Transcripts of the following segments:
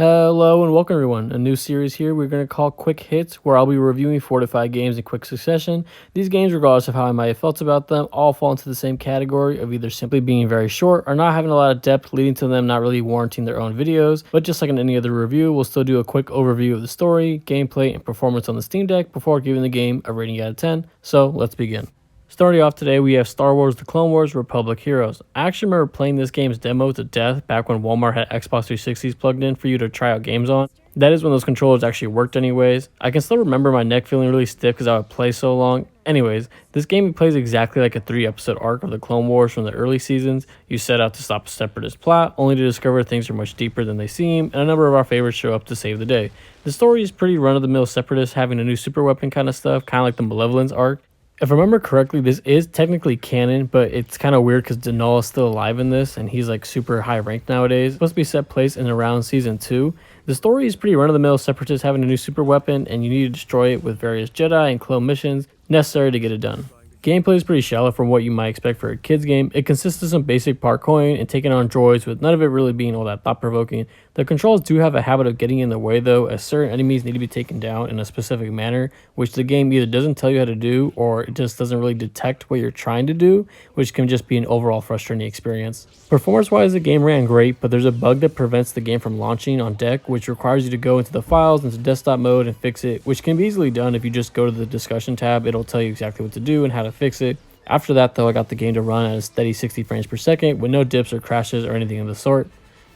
Hello and welcome everyone. A new series here we're going to call Quick Hits, where I'll be reviewing 4 to 5 games in quick succession. These games, regardless of how I might have felt about them, all fall into the same category of either simply being very short or not having a lot of depth, leading to them not really warranting their own videos. But just like in any other review, we'll still do a quick overview of the story, gameplay, and performance on the Steam Deck before giving the game a rating out of 10. So let's begin. Starting off today, we have Star Wars The Clone Wars Republic Heroes. I actually remember playing this game's demo to death back when Walmart had Xbox 360s plugged in for you to try out games on. That is when those controllers actually worked anyways. I can still remember my neck feeling really stiff because I would play so long. Anyways, this game plays exactly like a 3-episode arc of the Clone Wars from the early seasons. You set out to stop a separatist plot, only to discover things are much deeper than they seem, and a number of our favorites show up to save the day. The story is pretty run-of-the-mill separatist, having a new super weapon kind of stuff, kind of like the Malevolence arc. If I remember correctly, this is technically canon, but it's kind of weird because Denal is still alive in this, and he's like super high ranked nowadays. It's supposed to be set place in around season 2. The story is pretty run-of-the-mill separatists having a new super weapon, and you need to destroy it with various Jedi and clone missions necessary to get it done. Gameplay is pretty shallow from what you might expect for a kid's game. It consists of some basic parkouring and taking on droids, with none of it really being all that thought-provoking. The controls do have a habit of getting in the way though, as certain enemies need to be taken down in a specific manner, which the game either doesn't tell you how to do, or it just doesn't really detect what you're trying to do, which can just be an overall frustrating experience. Performance-wise, the game ran great, but there's a bug that prevents the game from launching on deck, which requires you to go into the files, into desktop mode, and fix it, which can be easily done if you just go to the discussion tab. It'll tell you exactly what to do and how to fix it. After that though, I got the game to run at a steady 60 frames per second with no dips or crashes or anything of the sort.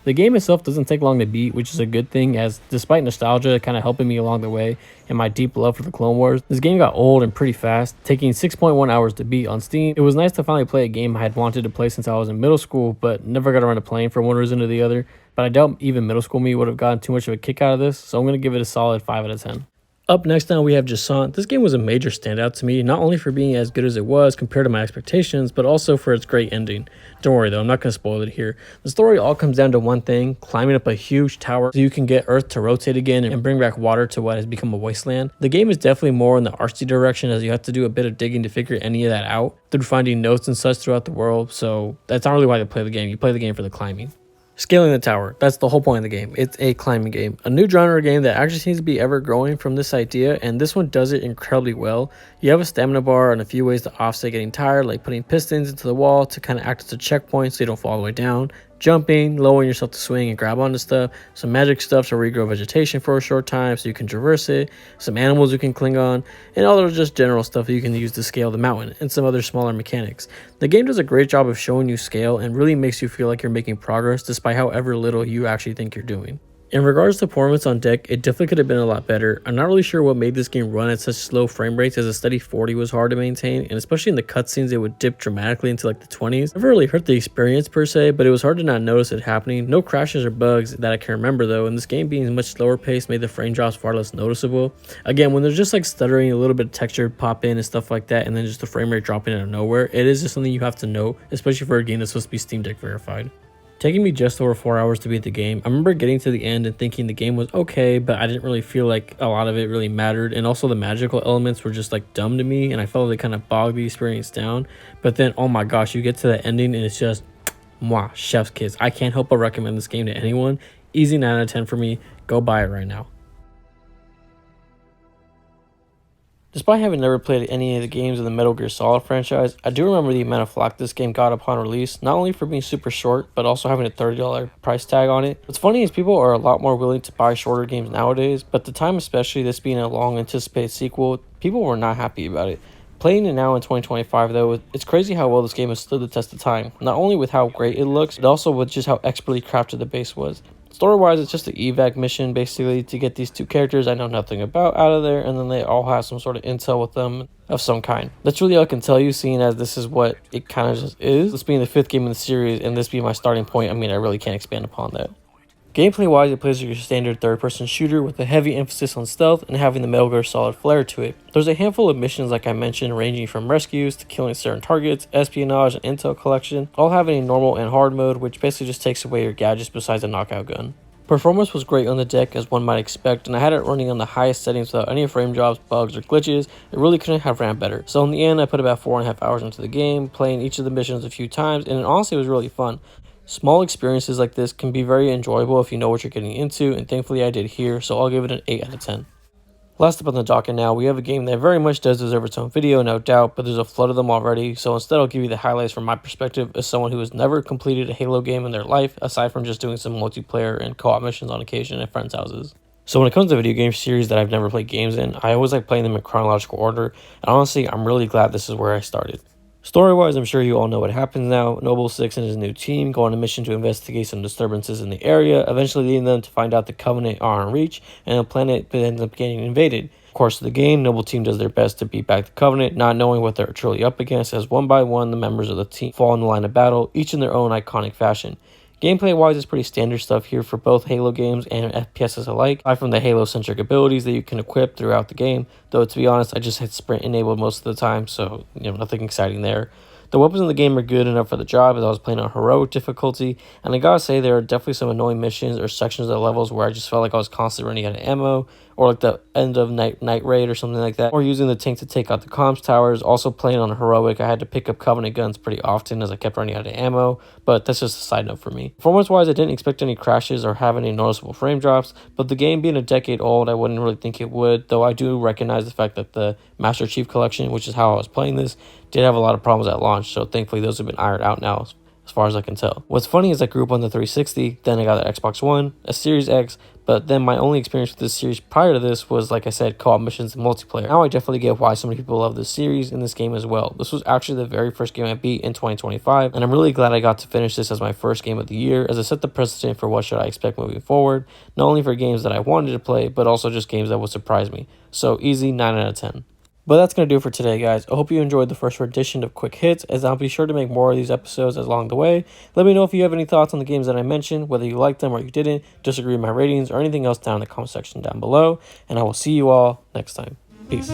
The game itself doesn't take long to beat, which is a good thing, as despite nostalgia kind of helping me along the way and my deep love for the Clone Wars, this game got old and pretty fast, taking 6.1 hours to beat on Steam. It was nice to finally play a game I had wanted to play since I was in middle school, but never got around to playing for one reason or the other. But I doubt even middle school me would have gotten too much of a kick out of this, so I'm going to give it a solid 5 out of 10. Up next now we have Jusant. This game was a major standout to me, not only for being as good as it was compared to my expectations, but also for its great ending. Don't worry though, I'm not going to spoil it here. The story all comes down to one thing: climbing up a huge tower so you can get Earth to rotate again and bring back water to what has become a wasteland. The game is definitely more in the artsy direction, as you have to do a bit of digging to figure any of that out through finding notes and such throughout the world, so that's not really why you play the game. You play the game for the climbing. Scaling the tower, that's the whole point of the game. It's a climbing game, a new genre game that actually seems to be ever growing from this idea, and this one does it incredibly well. You have a stamina bar and a few ways to offset getting tired, like putting pistons into the wall to kind of act as a checkpoint so you don't fall all the way down, jumping, lowering yourself to swing and grab onto stuff, some magic stuff to regrow vegetation for a short time so you can traverse it, some animals you can cling on, and all those just general stuff that you can use to scale the mountain, and some other smaller mechanics. The game does a great job of showing you scale and really makes you feel like you're making progress despite however little you actually think you're doing. In regards to performance on deck, it definitely could have been a lot better. I'm not really sure what made this game run at such slow frame rates, as a steady 40 was hard to maintain, and especially in the cutscenes it would dip dramatically into like the 20s. It never really hurt the experience per se, but it was hard to not notice it happening. No crashes or bugs that I can remember though, and this game being much slower paced made the frame drops far less noticeable. Again, when there's just like stuttering, a little bit of texture pop in and stuff like that, and then just the frame rate dropping out of nowhere, it is just something you have to know, especially for a game that's supposed to be Steam Deck verified. Taking me just over 4 hours to beat the game. I remember getting to the end and thinking the game was okay, but I didn't really feel like a lot of it really mattered, and also the magical elements were just like dumb to me, and I felt they kind of bogged the experience down. But then, oh my gosh, you get to the ending and it's just mwah, chef's kiss. I can't help but recommend this game to anyone. Easy 9 out of 10 for me. Go buy it right now. Despite having never played any of the games in the Metal Gear Solid franchise, I do remember the amount of flack this game got upon release, not only for being super short, but also having a $30 price tag on it. What's funny is people are a lot more willing to buy shorter games nowadays, but at the time, especially this being a long anticipated sequel, people were not happy about it. Playing it now in 2025 though, it's crazy how well this game has stood the test of time, not only with how great it looks, but also with just how expertly crafted the base was. Story-wise, it's just an evac mission basically to get these two characters I know nothing about out of there, and then they all have some sort of intel with them of some kind. That's really all I can tell you, seeing as this is what it kind of just is. This being the 5th game in the series, and this being my starting point, I mean, I really can't expand upon that. Gameplay-wise, it plays like your standard third-person shooter with a heavy emphasis on stealth and having the Metal Gear Solid flair to it. There's a handful of missions, like I mentioned, ranging from rescues to killing certain targets, espionage, and intel collection, all having a normal and hard mode, which basically just takes away your gadgets besides a knockout gun. Performance was great on the deck, as one might expect, and I had it running on the highest settings without any frame drops, bugs, or glitches. It really couldn't have ran better. So in the end, I put about 4.5 hours into the game, playing each of the missions a few times, and it honestly was really fun. Small experiences like this can be very enjoyable if you know what you're getting into, and thankfully I did here, so I'll give it an 8 out of 10. Last up on the docket now, we have a game that very much does deserve its own video, no doubt, but there's a flood of them already, so instead I'll give you the highlights from my perspective as someone who has never completed a Halo game in their life, aside from just doing some multiplayer and co-op missions on occasion at friends' houses. So when it comes to video game series that I've never played games in, I always like playing them in chronological order, and honestly, I'm really glad this is where I started. Story-wise, I'm sure you all know what happens now. Noble 6 and his new team go on a mission to investigate some disturbances in the area, eventually leading them to find out the Covenant are on reach, and the planet ends up getting invaded. Of course, of the game, Noble team does their best to beat back the Covenant, not knowing what they're truly up against, as one by one the members of the team fall in the line of battle, each in their own iconic fashion. Gameplay-wise, it's pretty standard stuff here for both Halo games and FPSs alike, aside from the Halo-centric abilities that you can equip throughout the game, though to be honest, I just had sprint enabled most of the time, so nothing exciting there. The weapons in the game are good enough for the job as I was playing on heroic difficulty, and I gotta say there are definitely some annoying missions or sections of the levels where I just felt like I was constantly running out of ammo, or like the end of night raid or something like that, or using the tank to take out the comms towers. Also playing on heroic, I had to pick up Covenant guns pretty often as I kept running out of ammo, but that's just a side note for me. Performance wise, I didn't expect any crashes or have any noticeable frame drops, but the game being a decade old, I wouldn't really think it would, though I do recognize the fact that the Master Chief Collection, which is how I was playing this, did have a lot of problems at launch, so thankfully those have been ironed out now as far as I can tell. What's funny is I grew up on the 360, then I got an Xbox One, a Series X, but then my only experience with this series prior to this was, like I said, co-op missions and multiplayer. Now I definitely get why so many people love this series and this game as well. This was actually the very first game I beat in 2025, and I'm really glad I got to finish this as my first game of the year, as it set the precedent for what should I expect moving forward, not only for games that I wanted to play, but also just games that would surprise me. So easy 9 out of 10. But that's going to do it for today, guys. I hope you enjoyed the first rendition of Quick Hits, as I'll be sure to make more of these episodes along the way. Let me know if you have any thoughts on the games that I mentioned, whether you liked them or you didn't, disagree with my ratings, or anything else down in the comment section down below. And I will see you all next time. Peace.